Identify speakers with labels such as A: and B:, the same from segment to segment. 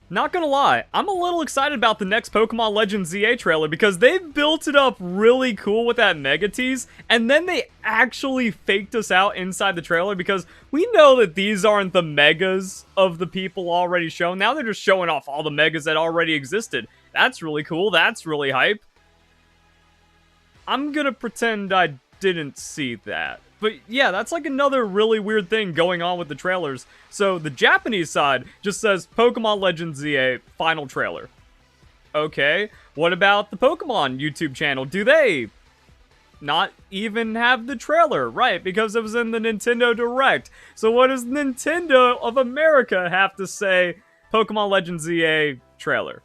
A: Not gonna lie, I'm a little excited about the next Pokemon Legends ZA trailer because they've built it up really cool with that Mega Tease, and then they actually faked us out inside the trailer because we know that these aren't the Megas of the people already shown. Now they're just showing off all the Megas that already existed. That's really cool. That's really hype. I'm gonna pretend I didn't see that. But yeah, that's like another really weird thing going on with the trailers. So the Japanese side just says Pokemon Legends ZA final trailer. Okay, what about the Pokemon YouTube channel? Do they not even have the trailer? Right, because it was in the Nintendo Direct. So what does Nintendo of America have to say Pokemon Legends ZA trailer?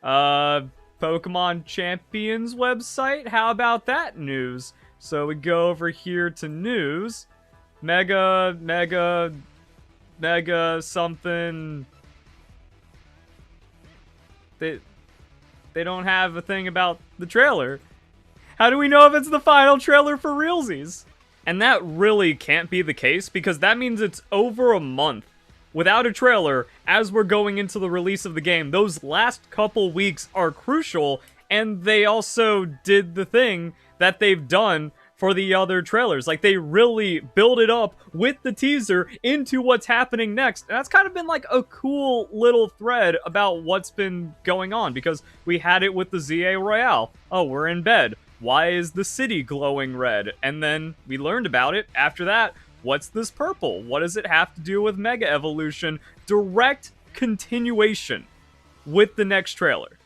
A: Pokemon Champions website? How about that news? So we go over here to news. Mega something. They don't have a thing about the trailer. How do we know if it's the final trailer for realsies? And that really can't be the case because that means it's over a month without a trailer as we're going into the release of the game. Those last couple weeks are crucial, and they also did the thing that they've done for the other trailers. Like, they really build it up with the teaser into what's happening next. And that's kind of been like a cool little thread about what's been going on, because we had it with the ZA Royale. Oh, we're in bed. Why is the city glowing red? And then we learned about it after that. What's this purple? What does it have to do with Mega Evolution? Direct continuation with the next trailer.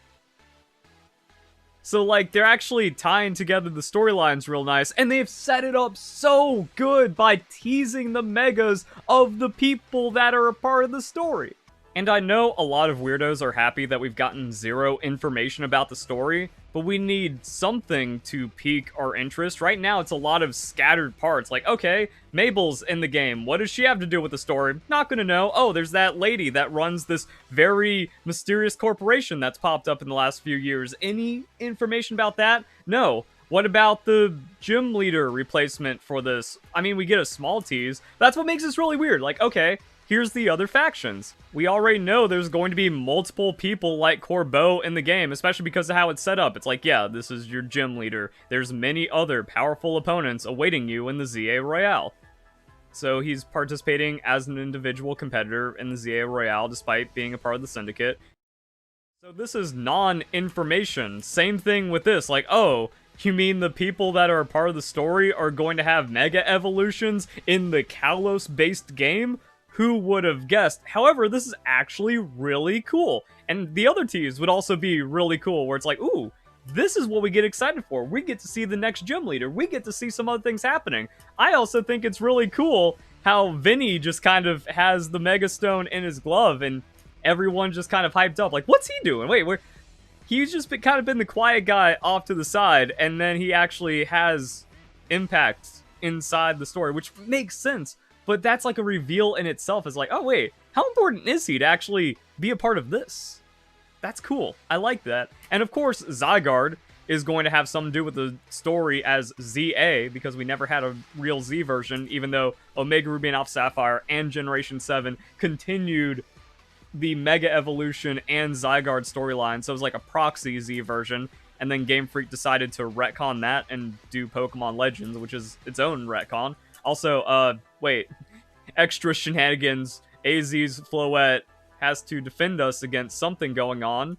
A: So, like, they're actually tying together the storylines real nice, and they've set it up so good by teasing the Megas of the people that are a part of the story. And I know a lot of weirdos are happy that we've gotten zero information about the story, but we need something to pique our interest. Right now, it's a lot of scattered parts. Like, okay, Mabel's in the game. What does she have to do with the story? Not gonna know. Oh, there's that lady that runs this very mysterious corporation that's popped up in the last few years. Any information about that? No. What about the gym leader replacement for this? I mean, we get a small tease. That's what makes this really weird. Like, okay, here's the other factions. We already know there's going to be multiple people like Corbeau in the game, especially because of how it's set up. It's like, yeah, this is your gym leader. There's many other powerful opponents awaiting you in the ZA Royale. So he's participating as an individual competitor in the ZA Royale despite being a part of the Syndicate. So this is non-information. Same thing with this. Like, oh, you mean the people that are a part of the story are going to have Mega Evolutions in the Kalos-based game? Who would have guessed? However, this is actually really cool. And the other teas would also be really cool, where it's like, ooh, this is what we get excited for. We get to see the next gym leader. We get to see some other things happening. I also think it's really cool how Vinny just kind of has the Mega Stone in his glove, and everyone just kind of hyped up. Like, what's he doing? Wait, he's just kind of been the quiet guy off to the side, and then he actually has impact inside the story, which makes sense. But that's like a reveal in itself. Is like, oh wait, how important is he to actually be a part of this? That's cool. I like that. And of course, Zygarde is going to have something to do with the story as ZA, because we never had a real Z version, even though Omega Ruby and Alpha Sapphire and Generation 7 continued the Mega Evolution and Zygarde storyline. So it was like a proxy Z version. And then Game Freak decided to retcon that and do Pokemon Legends, which is its own retcon. Also, wait, extra shenanigans. AZ's Floette has to defend us against something going on.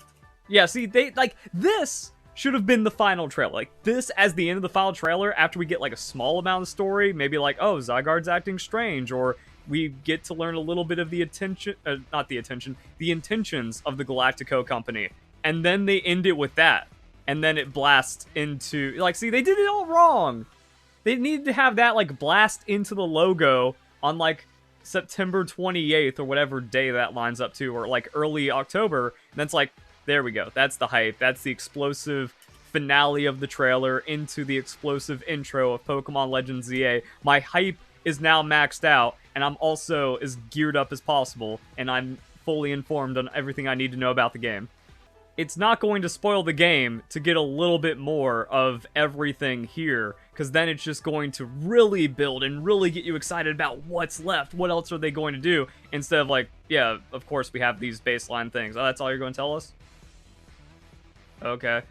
A: Yeah, see, this should have been the final trailer. Like, this as the end of the final trailer, after we get, like, a small amount of story, maybe like, oh, Zygarde's acting strange, or we get to learn a little bit of the intentions of the Galactico Company. And then they end it with that. And then it blasts into, like, see, they did it all wrong. They needed to have that, like, blast into the logo on, like, September 28th or whatever day that lines up to, or, like, early October. And that's like, there we go. That's the hype. That's the explosive finale of the trailer into the explosive intro of Pokemon Legends ZA. My hype is now maxed out, and I'm also as geared up as possible, and I'm fully informed on everything I need to know about the game. it's not going to spoil the game to get a little bit more of everything here, because then it's just going to really build and really get you excited about what's left. What else are they going to do? Instead of like, yeah, of course we have these baseline things. Oh, that's all you're going to tell us? Okay.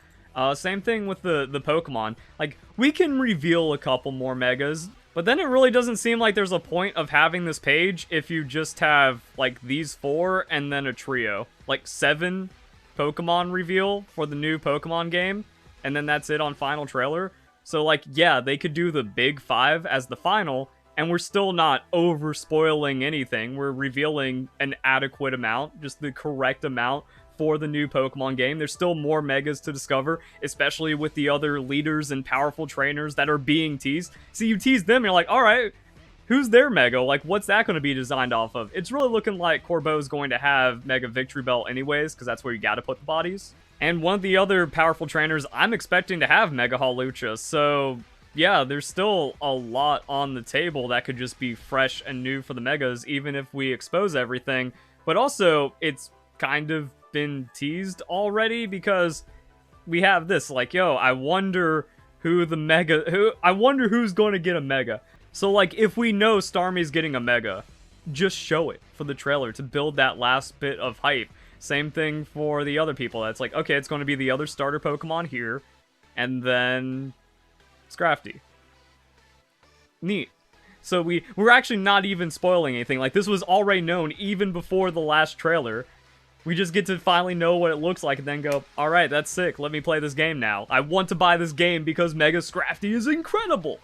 A: Same thing with the Pokemon. Like, we can reveal a couple more Megas, but then it really doesn't seem like there's a point of having this page if you just have, like, these 4 and then a trio. Like, 7 Pokemon reveal for the new Pokemon game, and then that's it on final trailer. So, like, yeah, they could do the big 5 as the final, and we're still not over-spoiling anything. We're revealing an adequate amount, just the correct amount for the new Pokemon game. There's still more Megas to discover, especially with the other leaders and powerful trainers that are being teased. So you tease them, and you're like, alright, who's their Mega? Like, what's that going to be designed off of? It's really looking like Corbo's going to have Mega Victory Belt anyways, because that's where you gotta put the bodies. And one of the other powerful trainers I'm expecting to have Mega Hawlucha, so yeah, there's still a lot on the table that could just be fresh and new for the Megas, even if we expose everything. But also, it's kind of been teased already, because we have this, like, yo, I wonder who the Mega, I wonder who's going to get a Mega. So, like, if we know Starmie's getting a Mega, just show it for the trailer to build that last bit of hype. Same thing for the other people. That's like, okay, it's going to be the other starter Pokemon here, and then Scrafty. Neat. So we're actually not even spoiling anything. Like, this was already known even before the last trailer. We just get to finally know what it looks like and then go, alright, that's sick, let me play this game now. I want to buy this game because Mega Scrafty is incredible!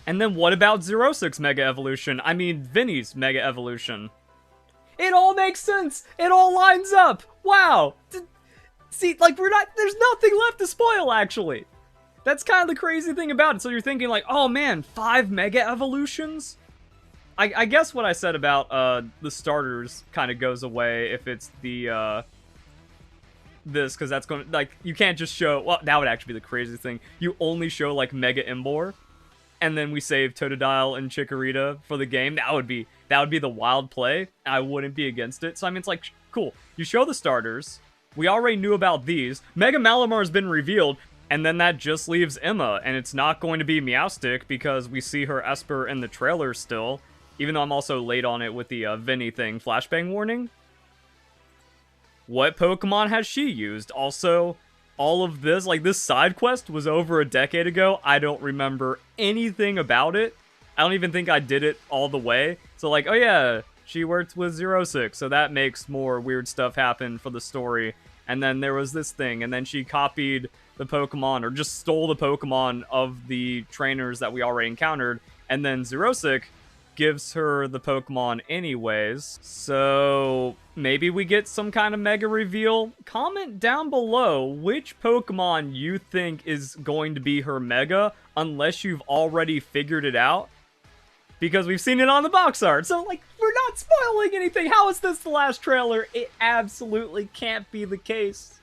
A: And then what about Xerosic's Mega Evolution? I mean, Vinny's Mega Evolution. It all makes sense! It all lines up! Wow! See, like, there's nothing left to spoil, actually! That's kind of the crazy thing about it. So you're thinking like, oh man, 5 Mega Evolutions? I guess what I said about the starters kind of goes away if it's the this, because that's going to, like, you can't just show, well, that would actually be the craziest thing. You only show like Mega Imbor, and then we save Totodile and Chikorita for the game. That would be the wild play. I wouldn't be against it. So I mean, it's like, cool. You show the starters. We already knew about these. Mega Malamar has been revealed. And then that just leaves Emma, and it's not going to be Meowstic because we see her Esper in the trailer still. Even though I'm also late on it with the Vinny thing. Flashbang warning? What Pokemon has she used? Also, all of this, like, this side quest was over a decade ago. I don't remember anything about it. I don't even think I did it all the way. So, like, oh yeah, she worked with Xerosic, so that makes more weird stuff happen for the story. And then there was this thing, and then she copied the Pokemon, or just stole the Pokemon of the trainers that we already encountered, and then Xerosic gives her the Pokemon anyways. So maybe we get some kind of mega reveal. Comment down below which Pokemon you think is going to be her mega, unless you've already figured it out, because we've seen it on the box art. So, like, we're not spoiling anything. How is this the last trailer? It absolutely can't be the case.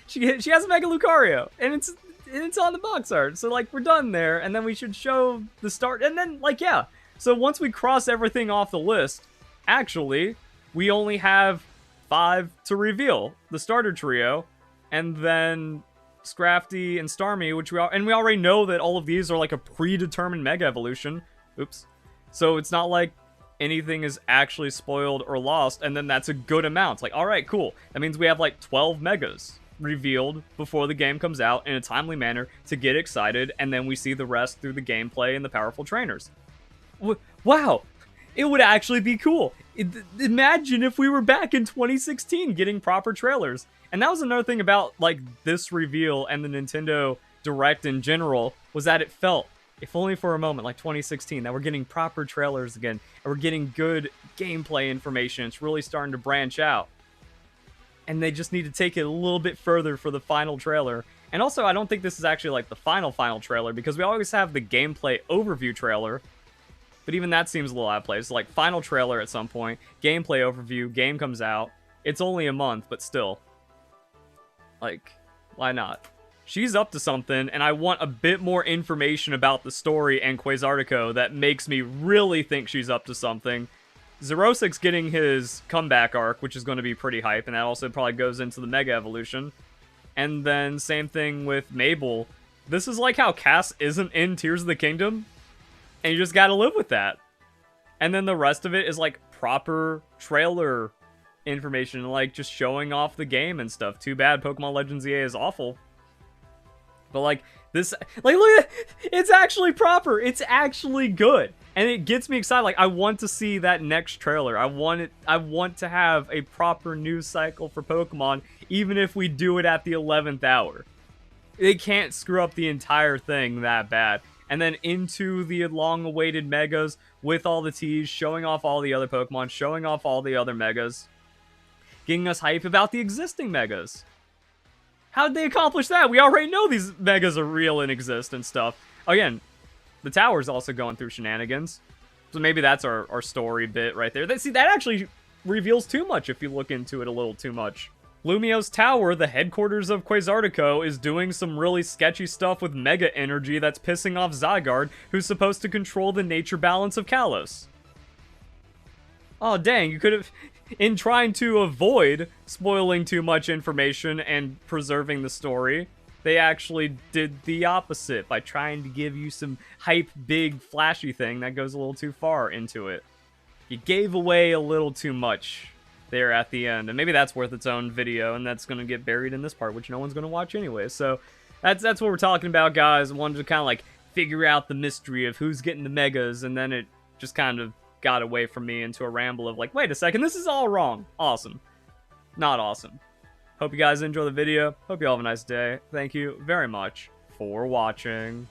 A: She has a Mega Lucario, and it's on the box art. So, like, we're done there, and then we should show the start, and then, like, yeah. So once we cross everything off the list, actually, we only have 5 to reveal. The starter trio, and then Scrafty and Starmie, which we already know that all of these are like a predetermined Mega Evolution. Oops. So it's not like anything is actually spoiled or lost, and then that's a good amount. It's like, alright, cool. That means we have like 12 Megas revealed before the game comes out in a timely manner to get excited, and then we see the rest through the gameplay and the powerful trainers. Wow, it would actually be cool. Imagine if we were back in 2016 getting proper trailers. And that was another thing about, like, this reveal and the Nintendo Direct in general, was that it felt, if only for a moment, like 2016, that we're getting proper trailers again, and we're getting good gameplay information. It's really starting to branch out. And they just need to take it a little bit further for the final trailer. And also, I don't think this is actually, like, the final trailer, because we always have the gameplay overview trailer. But even that seems a little out of place. Like, final trailer at some point, gameplay overview, game comes out. It's only a month, but still. Like, why not? She's up to something, and I want a bit more information about the story and Quasartico that makes me really think she's up to something. Xerosic's getting his comeback arc, which is going to be pretty hype, and that also probably goes into the Mega Evolution. And then same thing with Mabel. This is like how Cass isn't in Tears of the Kingdom, and you just gotta live with that. And then the rest of it is like proper trailer information, like just showing off the game and stuff. Too bad Pokemon Legends EA is awful. But like this, like look at it, it's actually proper. It's actually good. And it gets me excited. Like I want to see that next trailer. I want to have a proper news cycle for Pokemon, even if we do it at the 11th hour. They can't screw up the entire thing that bad. And then into the long-awaited Megas with all the teas, showing off all the other Pokemon, showing off all the other Megas, getting us hype about the existing Megas. How did they accomplish that? We already know these Megas are real and exist and stuff. Again, the tower's also going through shenanigans. So maybe that's our story bit right there. See, that actually reveals too much if you look into it a little too much. Lumio's Tower, the headquarters of Quasartico, is doing some really sketchy stuff with Mega Energy that's pissing off Zygarde, who's supposed to control the nature balance of Kalos. Oh dang, you could have... In trying to avoid spoiling too much information and preserving the story, they actually did the opposite by trying to give you some hype, big, flashy thing that goes a little too far into it. You gave away a little too much there at the end, and maybe that's worth its own video, and that's going to get buried in this part, which no one's going to watch anyway. So that's what we're talking about, guys. I wanted to kind of like figure out the mystery of who's getting the Megas, and then it just kind of got away from me into a ramble of like, wait a second, this is all wrong. Awesome. Not awesome. Hope you guys enjoy the video. Hope you all have a nice day. Thank you very much for watching.